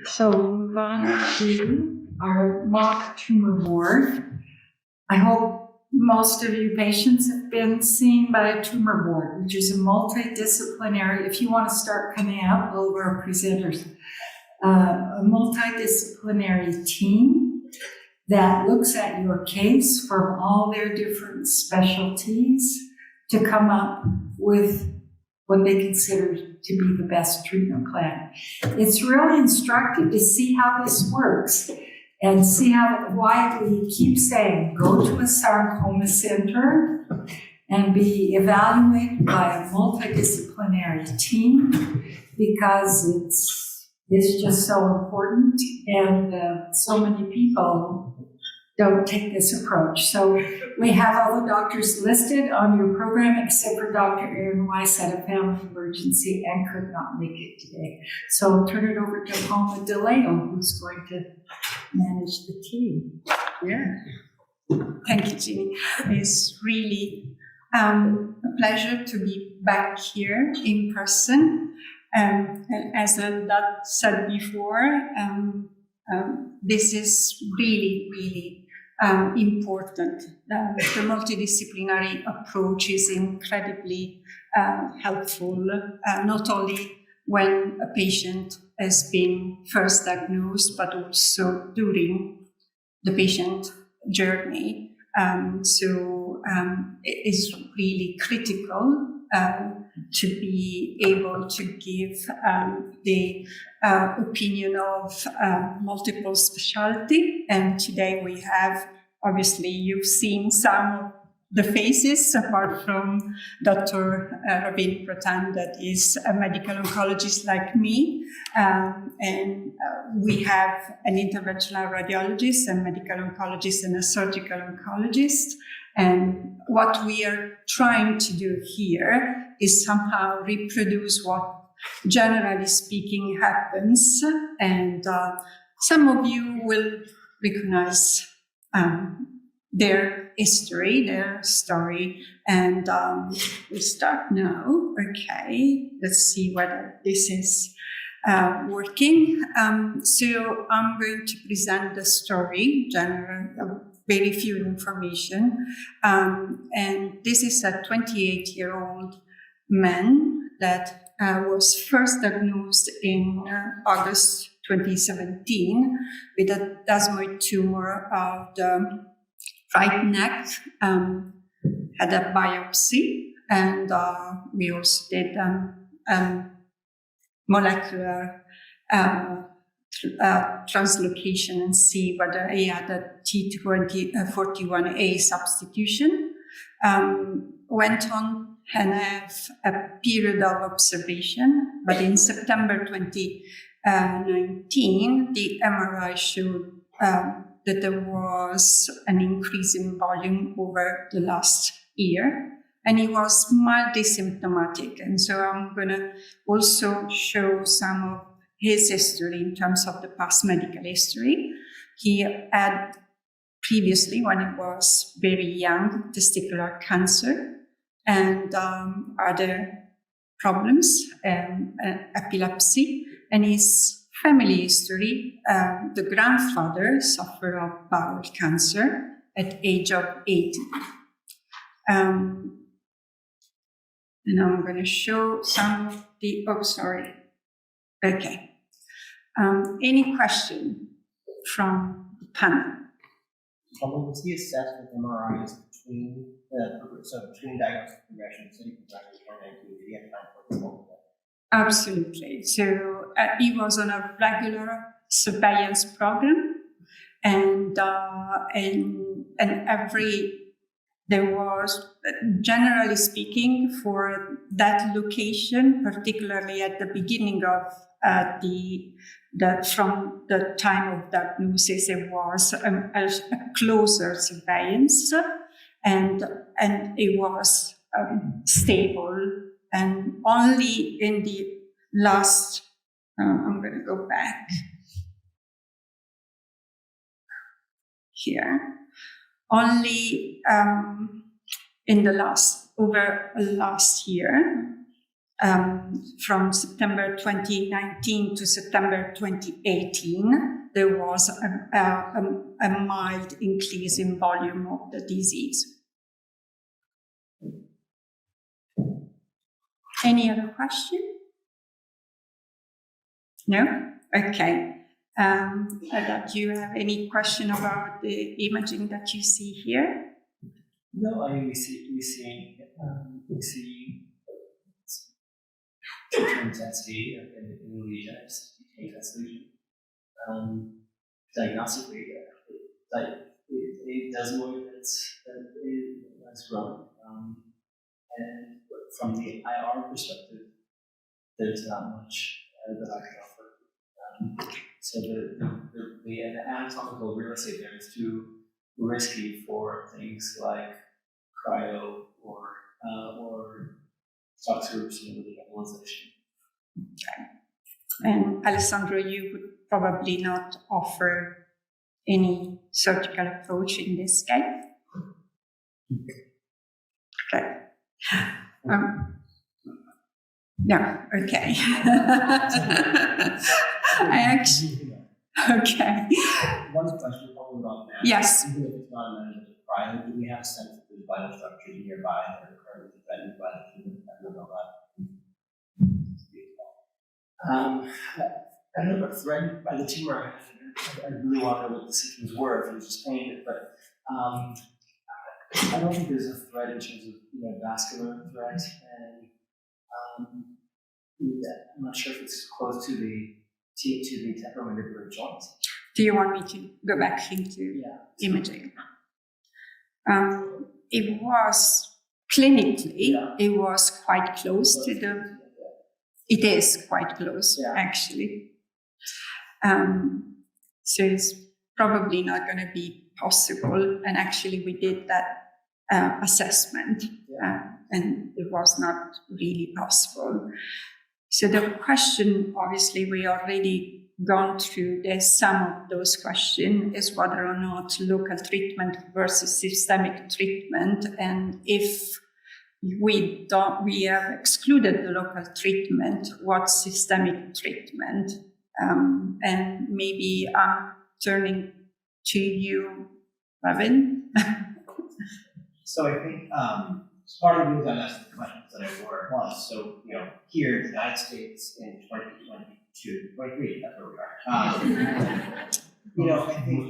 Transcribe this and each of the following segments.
So we'll move on to our mock tumor board. I hope most of you patients have been seen by a tumor board, which is a multidisciplinary, if you want to start coming out, all of our presenters, a multidisciplinary team that looks at your case from all their different specialties to come up with what they consider to be the best treatment plan. It's really instructive to see how this works and see why we keep saying, go to a sarcoma center and be evaluated by a multidisciplinary team, because it's just so important, and so many people don't take this approach. So we have all the doctors listed on your program, except for Dr. Aaron Weiss had a family emergency and could not make it today. So I'll turn it over to Palma Dileo, who's going to manage the team. Yeah. Thank you, Jeannie. It's really a pleasure to be back here in person. And as Eldad said before, this is really, really important. The multidisciplinary approach is incredibly helpful, not only when a patient has been first diagnosed, but also during the patient journey. So it is really critical to be able to give the opinion of multiple specialty. And today we have, obviously, you've seen some of the faces, apart from Dr. Ravin, that is a medical oncologist like me. And we have an interventional radiologist, a medical oncologist, and a surgical oncologist. And what we are trying to do here is somehow reproduce what, generally speaking, happens. And some of you will recognize their history, their story. And we start now. Okay, let's see whether this is working. So I'm going to present the story, general, very few information. And this is a 28-year-old man that was first diagnosed in August 2017 with a desmoid tumor of the right neck, had a biopsy, and we also did molecular translocation and see whether he had a T41A substitution. Went on and have a period of observation, but in September 2019, the MRI showed that there was an increase in volume over the last year, and he was mildly symptomatic. And so I'm going to also show some of his history in terms of the past medical history. He had previously, when he was very young, testicular cancer and other problems, epilepsy, and his family history. The grandfather suffered of bowel cancer at age of 80. And I'm going to show some of the, Okay. Any question from the panel? Was he assessed with MRIs between diagnosis and progression, so did he have time for the Absolutely. So he was on a regular surveillance program, and there was, generally speaking, for that location, particularly at the beginning of from the time of diagnosis, it was a closer surveillance, and it was stable. And only in the last, I'm going to go back here. Only in the last year, from September 2019 to September 2018, there was a mild increase in volume of the disease. Any other question? No? Okay. Eldad, do you have any question about the imaging that you see here? No, I mean we see intensity in lesions, intense lesion. Diagnostically, it does look that it's growing. And from the IR perspective, there's not much that I can offer. So the anatomical real estate there is too risky for things like cryo or subgroups in the embolization. Okay. And Alessandro, you would probably not offer any surgical approach in this case? Okay. No, okay. Okay. One question probably about that. Yes. Even if it's not a measure of cryo, do we have a sense of the vital structures nearby that are currently threatened by the tumor? I don't know that. I don't know about threatened by the tumor. I really want to know what the symptoms were if it was just pain, but I don't think there's a threat in terms of vascular threat, and I'm not sure if it's close to the temporomandibular joint. Do you want me to go back into imaging? It was clinically, it was quite close to the. It is quite close, actually. So it's probably not going to be possible. And actually, we did that assessment, and it was not really possible. So the question, obviously, we already gone through some of those questions, is whether or not local treatment versus systemic treatment, and if we have excluded the local treatment, what's systemic treatment? And maybe I'm turning to you, Ravin. So I think part of the reason I asked the questions that I were was, so, here in the United States in 2022, 23, that's where we are. I think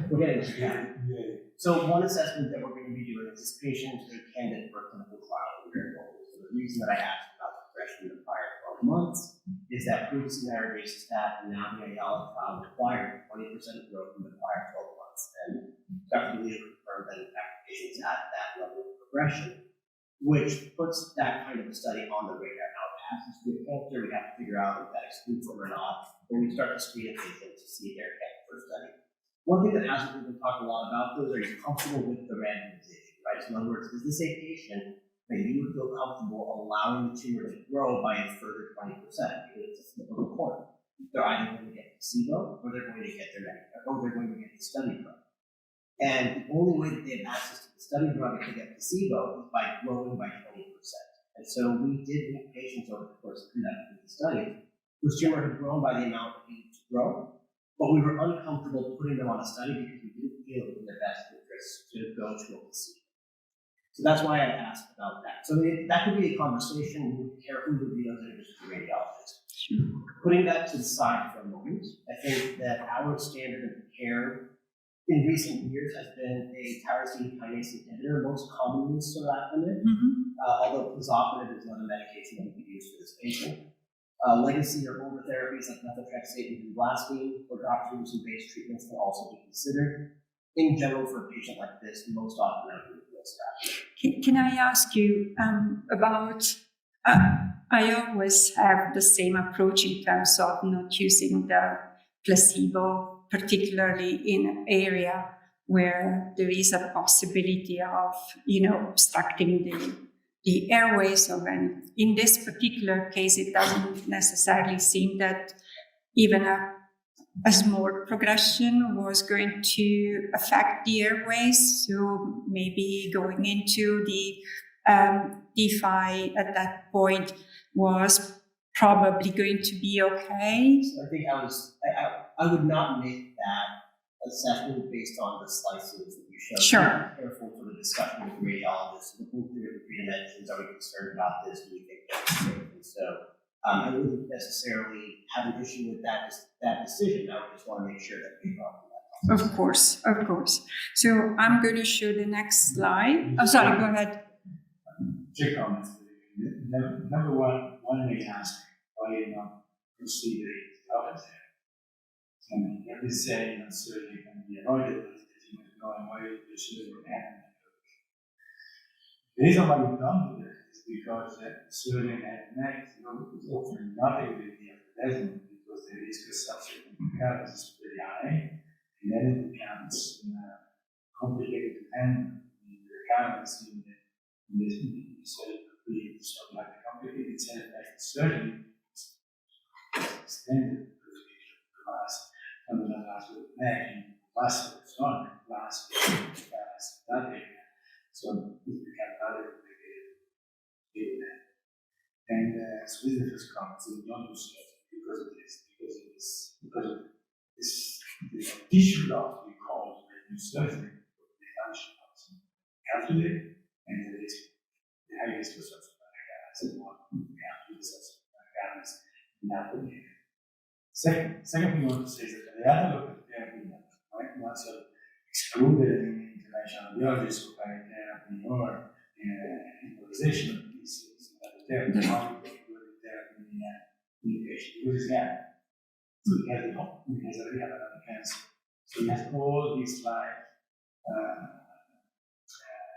we're getting there. So one assessment that we're going to be doing is this patient is a candidate for a clinical trial. So the reason that I asked about the progression in the prior 12 months is that previously the IRCCS and now the IALA trial required 20% growth in the prior 12 months. And Dr. Dileo confirmed that in fact patients had that level of progression, which puts that kind of a study on the radar. Now it passes through cancer, we have to figure out if that excludes them or not when we start to screen a patient to see their cancer study. One thing that hasn't been talked a lot about, though, is are you comfortable with the randomization, right? So in other words, is this a patient that you would feel comfortable allowing the tumor to grow by a further 20%? Because it's a flip of a coin. They're either going to get placebo, or they're going to get they're going to get the study drug. And the only way that they have access to the study drug if they get placebo is by growing by 20%. And so we did meet patients over the course of the study whose tumor had grown by the amount that needed to grow, but we were uncomfortable putting them on a study because we didn't feel it was in their best interest to go to a placebo. So that's why I asked about that. So that could be a conversation. We would care who reveals it to the radiologist. Putting that to the side for a moment, I think that our standard of care in recent years has been a tyrosine kinase inhibitor, most commonly sorafenib, although pazopanib is not a medication that we could use for this patient. Legacy or older therapies like methotrexate and blaspheme or doxorubicin-based treatments can also be considered. In general, for a patient like this, most often are strategy. Can I ask you about? I always have the same approach in terms of not using the placebo, particularly in an area where there is a possibility of, obstructing the airways of an. In this particular case, it doesn't necessarily seem that even a small progression was going to affect the airways. So maybe going into the DeFi at that point was probably going to be okay. So I think I would not make that assessment based on the slices that you showed. Sure. Be careful for the discussion with the radiologist. Looking through the three dimensions, are we concerned about this? Do we think that's safe? And so I wouldn't necessarily have an issue with that decision. I would just want to make sure that we brought that. Of course. So I'm going to show the next slide. Oh, sorry, go ahead. Two comments. Number one may ask why you not proceed with others. I mean, every saying that surgery can be avoided, but going away with the surgery and the reason why we don't do that is because surgery and neck is often not able to be present because the risk of subsequent recurrence is very high, and then it becomes complicated to handle the recurrence in this surgery. So like a complicated side effect surgery extended class from the last with neck and muscle so on class that area. So it became rather complicated with that. And so this is the first comment. So we don't do surgery because of this, because of this tissue loss we call the surgery, the function of calculate and the risk. The high risk of subsequent recurrence and what we have to do subsequent recurrence in that way. Second thing I want to say is that the other local therapy, right, once you're excluded in interventional radiology, so therapy or improvisation of pieces, therapy, how you do the therapy in the patient, because again, so he has a rehab cancer. So he has all these life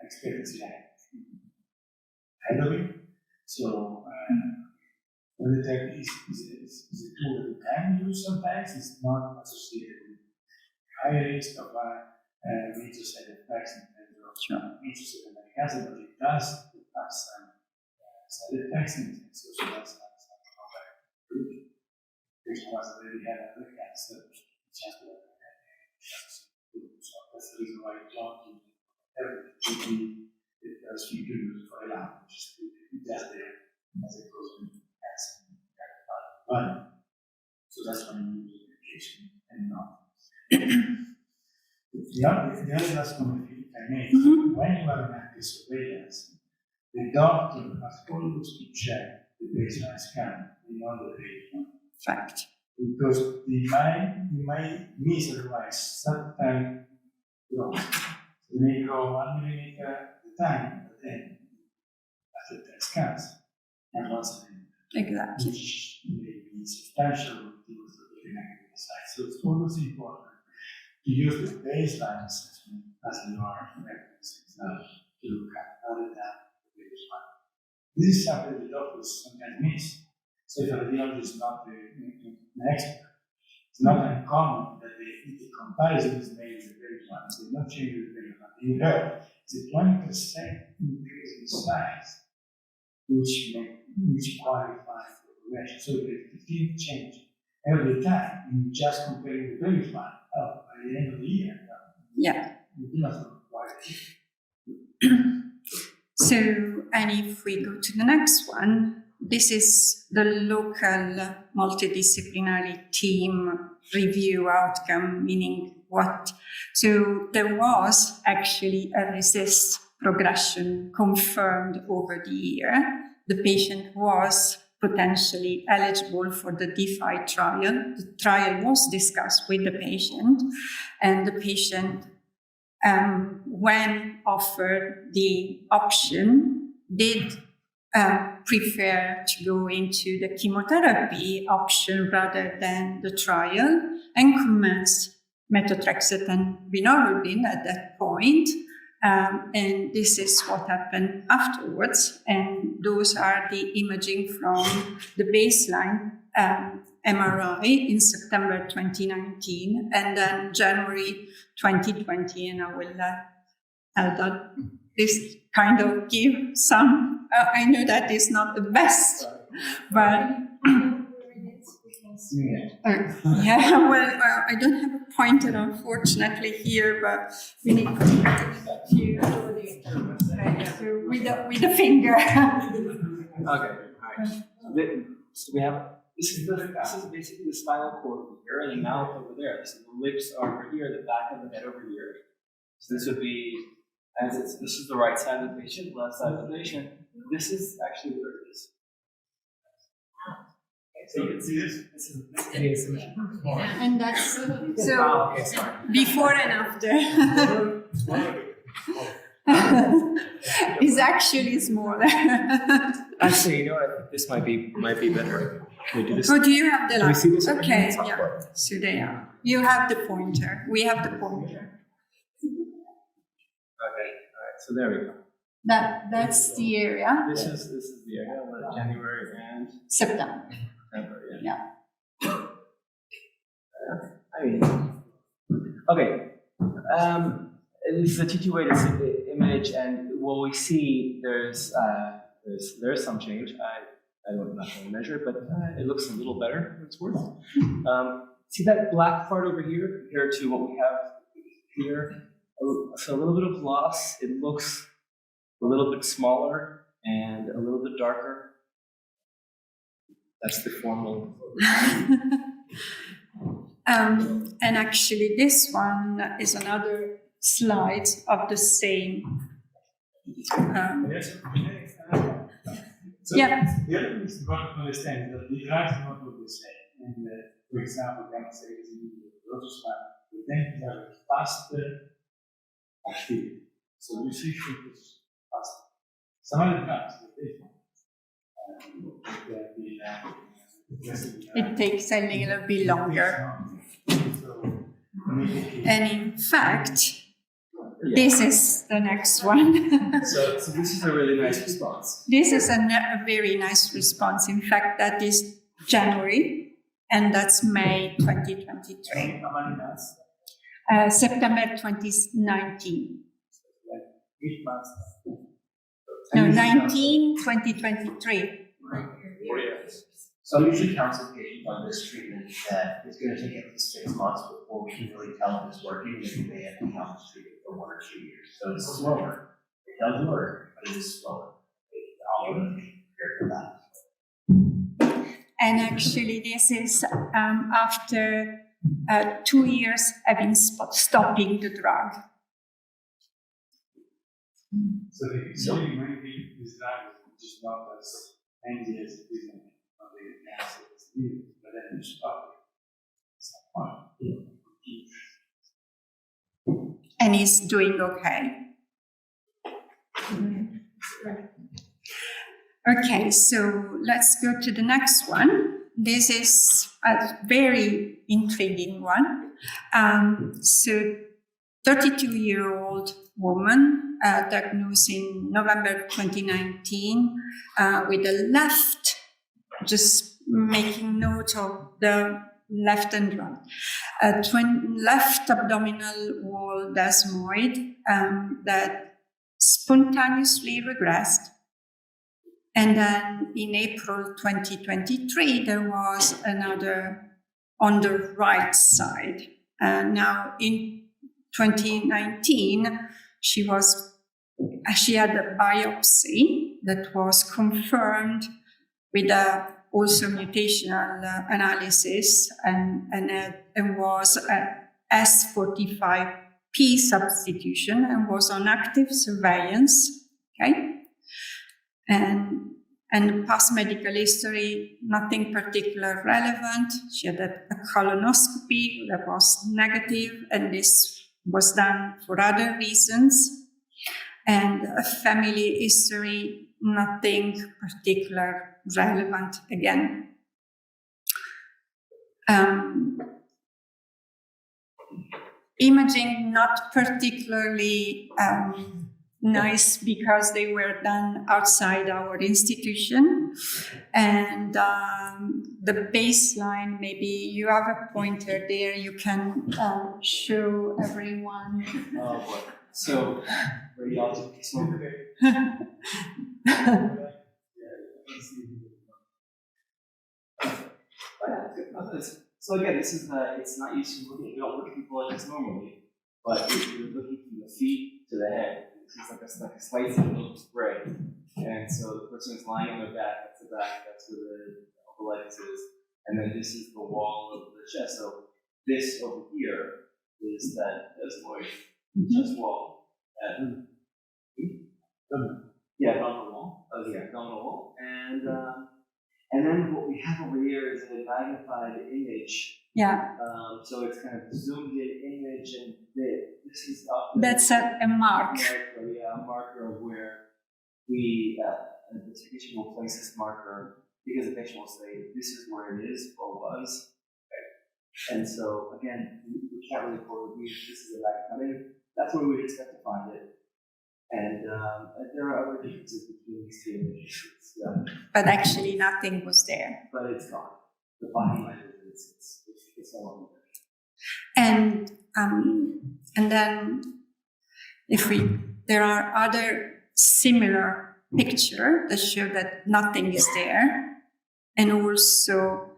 experiences ahead of him. So when the therapy is a tool that you can use sometimes, it's not associated with high risk of major side effects in terms of major systematic acid, but it does have some side effects in it. So that's not very good. Patient was already had other cancer, which has to have so that's the reason why you don't use therapy. Because you do use for a lab, just there as it goes with cancer. So that's why you use medication and not. The other last comment I made, when you are in active surveillance, the doctor has always to check the baseline scan beyond the patient. Fact. Because you might miss otherwise certain loss. You may go 1 millimeter at a time, but then after 10 scans, and once a minute. Exactly. Which may be substantial things that the negative side. So it's always important to use the baseline assessment as you are referencing now to look at rather than the baseline. This is something the doctors sometimes miss. So if a radiologist is not an expert, it's not uncommon that the comparison is made with the baseline. They don't change the baseline. You heard it's a 20% increase in size, which qualifies for progression. So if it didn't change every time, you just comparing the baseline. By the end of the year, you must not quite. So, and if we go to the next one, this is the local multidisciplinary team review outcome, meaning what? So there was actually a RECIST progression confirmed over the year. The patient was potentially eligible for the DeFi trial. The trial was discussed with the patient, and the patient, when offered the option, did prefer to go into the chemotherapy option rather than the trial, and commenced methotrexate and vinorelbine at that point. And this is what happened afterwards. And those are the imaging from the baseline MRI in September 2019 and then January 2020. And I will Eldad this kind of give some. I know that is not the best, but Yeah, well, I don't have a pointer, unfortunately, here, but we need to do with the finger. Okay, all right. So we have this is basically the spinal cord over here, and the mouth over there. So the lips are over here, the back of the head over here. So this would be this is the right side of the patient, left side of the patient. This is actually where it is. So you can see this is the asymmetry. And that's Oh, so okay, sorry. before and after. Is actually smaller. Actually, you know what? I think this might be better. Can we do this? Oh, do you have the Can we see this? Okay, yeah. So they are. You have the pointer. We have the pointer. Okay, all right. So there we go. That's the area. This is the area where January and September. September. Yeah. I mean, okay. This is a T2-weighted image, and what we see there's some change. I'm not going to measure it, but it looks a little better than it's worth. See that black part over here compared to what we have here? So a little bit of loss. It looks a little bit smaller and a little bit darker. That's the formal. And actually, this one is another slide of the same. So Yeah. the other thing is important to understand that the drugs are not all the same. And for example, gamma is in the rotospan, the things are faster activity. So you see it's faster. Some other drugs, It takes a little bit longer. And in fact, this is the next one. So this is a really nice response. This is a very nice response. In fact, that is January, and that's May 2023. September 2019. No, 2023. So I usually counsel patients on this treatment that it's going to take at least 6 months before we can really tell if it's working, if they have to count this treatment for 1 or 2 years. So it's slower. It does work, but it is slower. I'll be prepared for that. And actually, this is after 2 years having stopping the drug. So the usually when this drug is just not as NGS treatment of the cancer is needed, but then you stop it. And he's doing okay. Okay, so let's go to the next one. This is a very intriguing one. So 32-year-old woman diagnosed in November 2019 with a left, just making note of the left and right, left abdominal wall desmoid that spontaneously regressed. And then in April 2023, there was another on the right side. Now in 2019, she had a biopsy that was confirmed with also mutational analysis and was a S45P substitution and was on active surveillance. Okay. And past medical history, nothing particular relevant. She had a colonoscopy that was negative, and this was done for other reasons. And a family history, nothing particular relevant again. Imaging not particularly nice because they were done outside our institution. And the baseline, maybe you have a pointer there, you can show everyone. Oh boy. So, radiology. So again, this is it's not used to looking. We don't look at people like this normally, but if you're looking from the feet to the head, this is like a slicing of gray. And so the person is lying on their back. That's the back. That's where the umbilicus is. And then this is the wall of the chest. So this over here is that desmoid chest wall. Yeah, abdominal wall. Oh yeah, abdominal wall. And then what we have over here is a magnified image. Yeah, So it's kind of zoomed in image, and this is that's a mark. A marker of where the technician will place this marker, because the patient will say, this is where it is or was. Okay. And so again, we can't really forward this is a magnified. That's where we'd expect to find it. And there are other differences between these two images. But actually nothing was there. But it's gone. The body line it's no longer And then there are other similar pictures that show that nothing is there. And also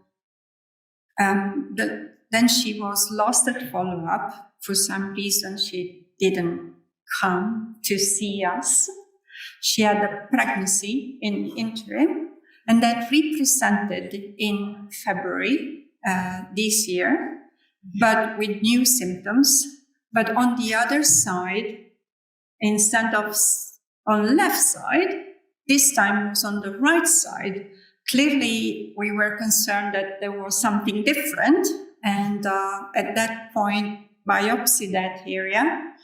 then she was lost at follow-up. For some reason she didn't come to see us. She had a pregnancy in the interim, and that represented in February this year, but with new symptoms. But on the other side, instead of on the left side, this time was on the right side. Clearly, we were concerned that there was something different, and at that point, biopsy that area,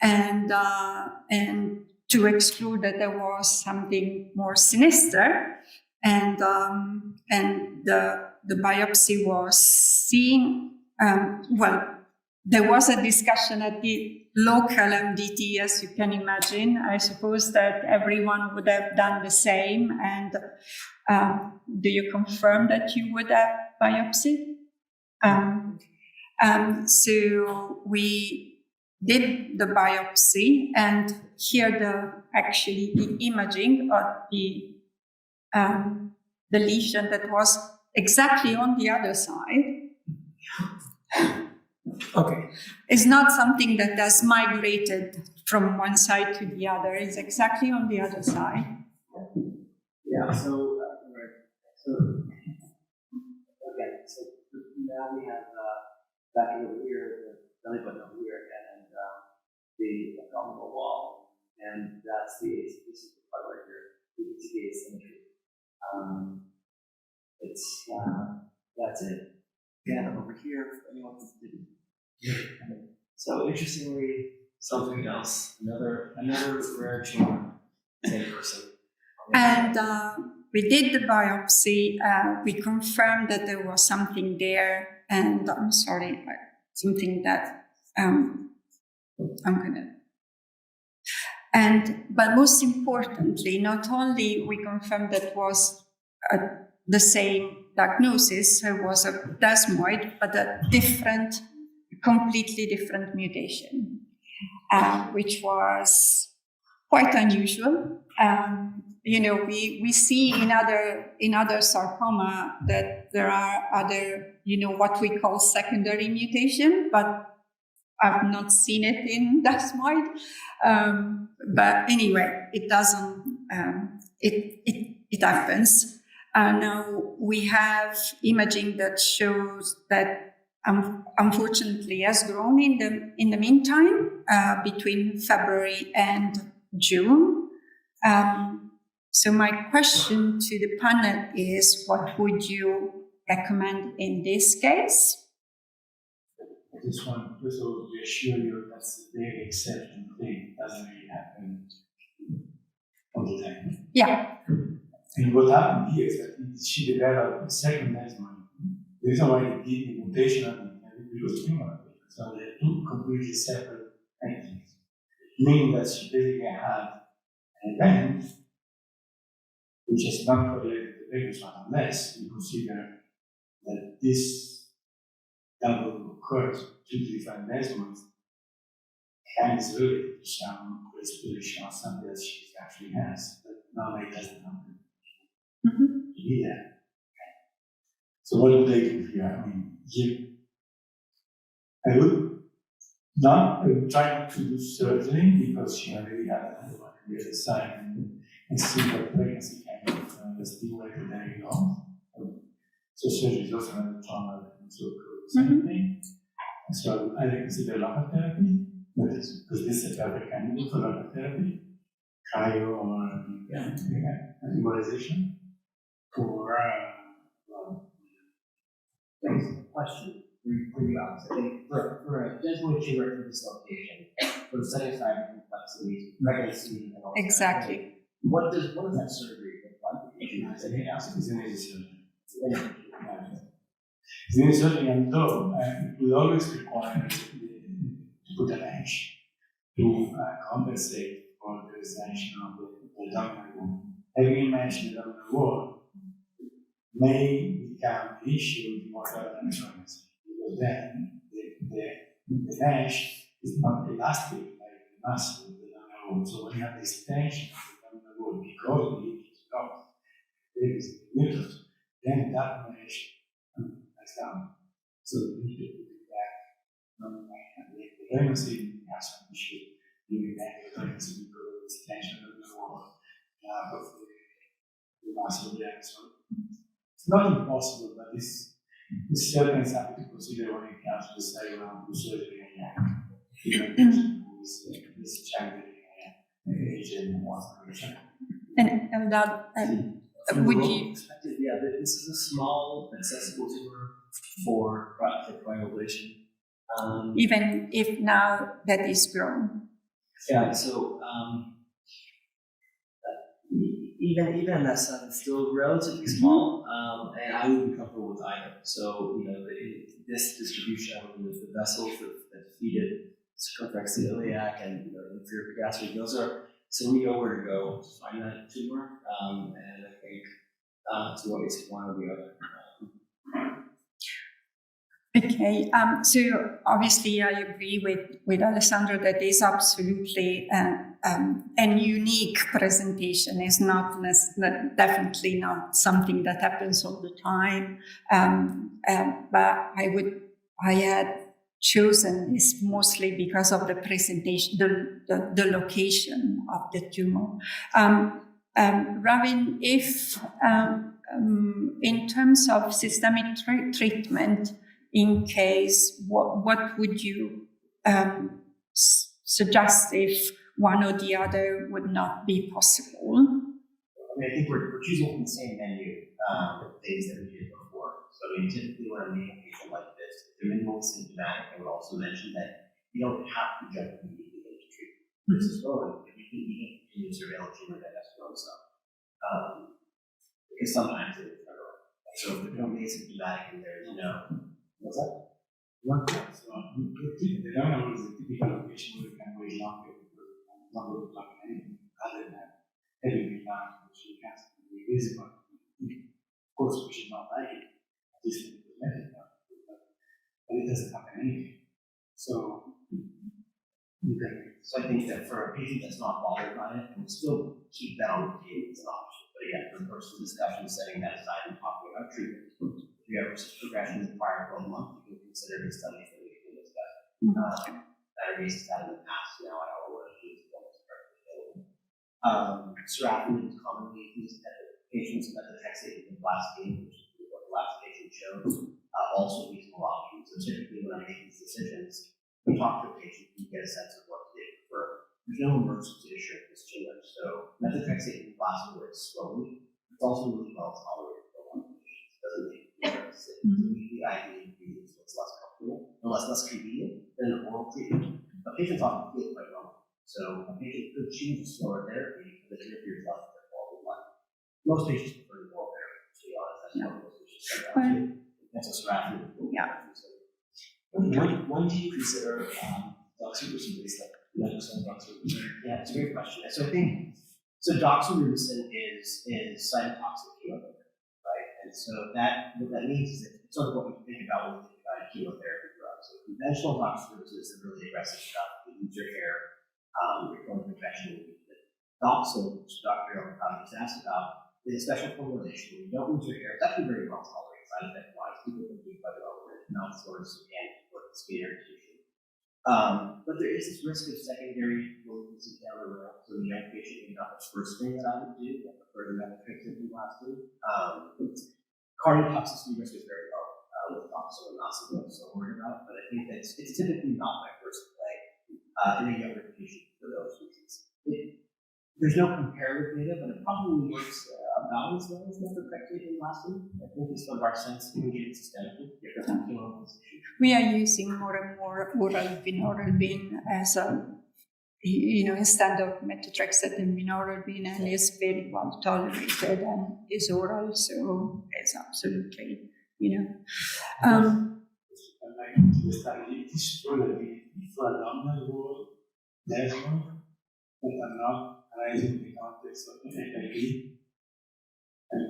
and to exclude that there was something more sinister, and the biopsy was seen. There was a discussion at the local MDT, as you can imagine. I suppose that everyone would have done the same. And do you confirm that you would have biopsy? So we did the biopsy, and here the imaging of the lesion that was exactly on the other side. Okay. It's not something that has migrated from one side to the other. It's exactly on the other side. Yeah. So now we have back over here, the belly button over here, and the abdominal wall, and this is the part right here. You can see the asymmetry. That's it. Again, over here, for anyone who didn't. So interestingly, something else, another rare tumor, same person. And we did the biopsy. We confirmed that there was something there, and I'm sorry, something that I'm gonna. But most importantly, not only we confirmed that was the same diagnosis, it was a desmoid, but a completely different mutation, which was quite unusual. We see in other sarcoma that there are other, what we call secondary mutation, but I've not seen it in desmoid. But anyway, it doesn't. It happens. Now we have imaging that shows that unfortunately has grown in the meantime between February and June. So my question to the panel is, what would you recommend in this case? I just want to reassure you that's a very exceptional thing. It doesn't really happen all the time. Yeah. And what happened here is that she developed a second desmoid. The reason why they did the mutation on it was tumor. So they're two completely separate entities. Meaning that she basically had an event which is not correlated to the previous one, unless you consider that this double occurs two different desmoids, and is related to some predisposition or something that she actually has, but normally it doesn't happen. Mm-hmm. Yeah. So what do they do here? I mean, I would try not to do surgery because she already had a sign and see that pregnancy kind of stimulated very long. So surgery is also another trauma that can also occur the same thing. And so I consider local therapy, because this is a perfect candidate for local therapy, cryo or embolization, or Question for you, Alex. I think for a gentleman tumor for dislocation, for the setting aside complexities, pregnancy, and all that. Exactly. What does that surgery look like? it's an easy surgery. It's an easy surgery, and though it will always require to put a mesh to compensate for the extension of the abdominal wall. Having a mesh in the abdominal wall may become an issue in mortal pregnancy, because then the mesh is not elastic like the muscle of the abdominal wall. So when you have this tension of the abdominal wall, because the leak is blocked, there is uterus, then that mesh breaks down. So you need to put it back. The pregnancy has some issue during the pregnancy because of this tension of the wall of the muscle there. So it's not impossible, but it's certainly something to consider when it comes to the study around the surgery and this challenging age and what's going And Eldad, From would the you? role perspective, yeah, this is a small, accessible tumor for cryoablation. Even if now that is grown. Yeah, so even in that sense, it's still relatively small, and I would be comfortable with either. So this distribution, the vessels that feed it, circumflex iliac and inferior gastric, those are, so we know where to go to find that tumor, and I think to what is one or the other. Okay, so obviously I agree with Alessandro that is absolutely a unique presentation. It's not definitely not something that happens all the time. But I had chosen this mostly because of the presentation, the location of the tumor. Ravin, if in terms of systemic treatment, in case, what would you suggest if one or the other would not be possible? I mean, I think we're choosing from the same menu things that we did before. So we typically want to make a patient like this. If they're minimally symptomatic, I would also mention that you don't have to jump immediately into treatment. This is growing. If you can continue to surveil a tumor that has grown some. Because sometimes it is federal. So if they're minimally symptomatic and there's what's that? One point, so the abdominal is a typical location where you can wait longer because not going to plug anything other than having Milan, which you can't be visible. Of course, we should not like it, at least in the medical, but it doesn't happen anyway. So you can. So I think that for a patient that's not bothered by it, we'll still keep that on the table as an option. But again, for the personal discussion, setting that aside and talking about treatment. If you have progression in the prior 12 months, you can consider the studies that we can discuss. That are based that in the past, now I don't want to use Sarcoma is commonly used at patients with methotrexate and blasting, which is what the last patient showed. Also reasonable options. So typically when I make these decisions, we talk to a patient and get a sense of what they prefer. There's no emergency to shrink this tumor. So methotrexate and blasting works slowly. It's also really well tolerated for one patient. It doesn't take the idea is what's less comfortable, unless less convenient than an oral treatment. But patients often feel quite well. So a patient could choose a slower therapy for the therapy left their quality of life. Most patients prefer the oral therapy, to be honest. That's what most patients say that too. That's a strategy. Yeah. When do you consider doxorubicin based on doxorubicin? Yeah, it's a great question. So I think doxorubicin is cytotoxic chemotherapy, right? And so what that means is that it's sort of what we think about when we think about a chemotherapy drug. So conventional doxorubicin is the really aggressive stuff. You lose your hair, you're going to infection. Doxil, which Dr. Alessandro just asked about, is a special formulation. You don't lose your hair. It's actually very well tolerated. side effect wise, people can do quite well with mouth sores and with skin irritation. But there is this risk of secondary malignancy down the road. So the young patient may not the first thing that I would do, I prefer to methotrexate lastly. Cardiotoxicity risk is very low with toxin, not something I'm so worried about, but I think that it's typically not my first play in a younger patient for those reasons. There's no comparative data, but it probably works about as well as methotrexate lastly. I think it's from our sense of doing it systemically. We are using more and more oral vinorelbine as a, instead of methotrexate and vinorelbine, and is very well tolerated and is oral, so it's absolutely, The study, it is true that the infra-abdominal wall, there's one, but are not arising in the context of HIV. And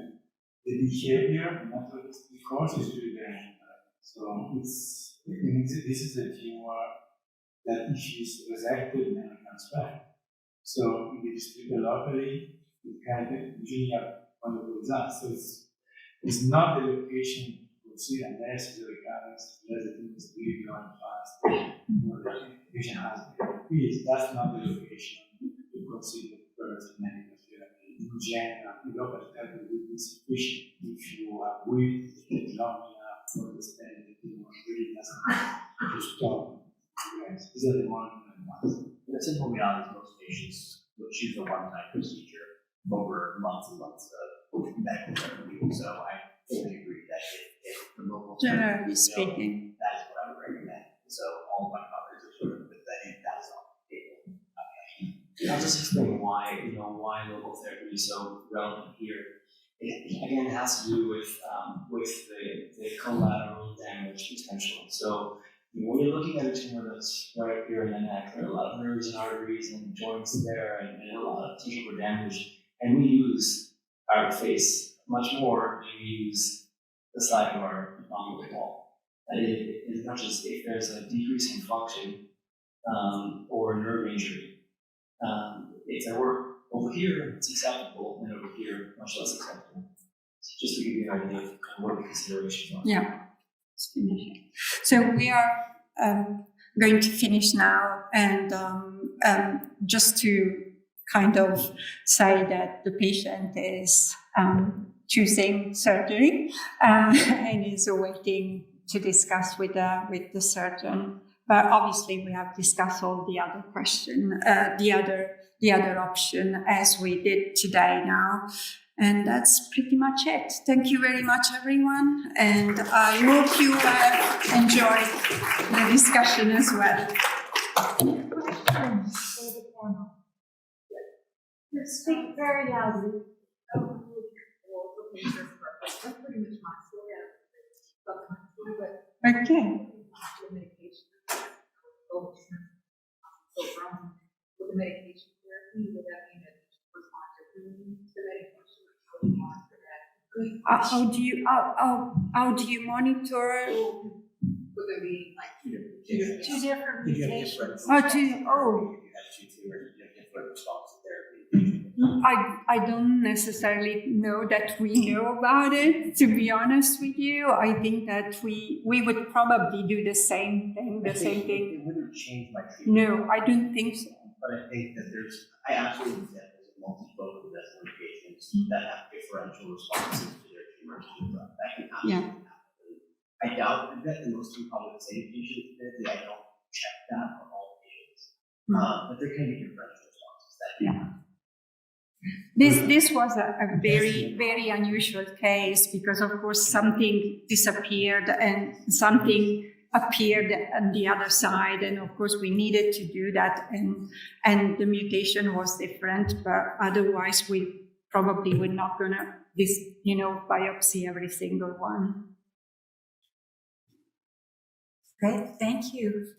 the behavior, not the cause, is really very important. So this is a tumor that if it's resected, never comes back. So if it is treated locally, it can usually have wonderful results. So it's not the location to see unless the recurrence, unless the thing is really growing fast, or the patient has increased. That's not the location to consider first medical therapy. In general, the local therapy will be sufficient if you are willing to take long enough for the study that you really doesn't to stop. Yes, these are the monitoring ones. The simple reality is most patients will choose a one-time procedure over months and months of medical therapy. So I totally agree that if the local generally speaking, that is what I would recommend. So all of my colleagues are sort of with that, if that is on the table. I'll just explain why local therapy is so relevant here. It has to do with the collateral damage potential. So when you're looking at a tumor that's right up here in the neck, there are a lot of nerves and arteries and joints there, and a lot of potential for damage. And we use our face much more than we use the side of our abdominal wall. And as much as if there's a decrease in function or nerve injury, if there were over here, it's acceptable, and over here, much less acceptable. So just to give you an idea of what the considerations are. Yeah. So we are going to finish now, and just to kind of say that the patient is choosing surgery and is waiting to discuss with the surgeon. But obviously, we have discussed all the other question, the other option as we did today now. And that's pretty much it. Thank you very much, everyone. And I hope you have enjoyed the discussion as well. Speak very loudly. Okay. With the medication therapy, would that mean that response to the medication? How do you monitor? Would there be like Two different mutations. You have two tumors, you have different response to therapy. I don't necessarily know that we know about it, to be honest with you. I think that we would probably do the same thing. It wouldn't change my treatment. No, I don't think so. But I think that I absolutely think that there's multifocal desmoid patients that have differential responses to their tumors. That can absolutely happen. I doubt that most of them probably the same patients did. I don't check that for all patients. But there can be differential responses that can happen. This was a very, very unusual case because, of course, something disappeared and something appeared on the other side, and of course we needed to do that, and the mutation was different, but otherwise we probably were not gonna biopsy every single one. Great, thank you.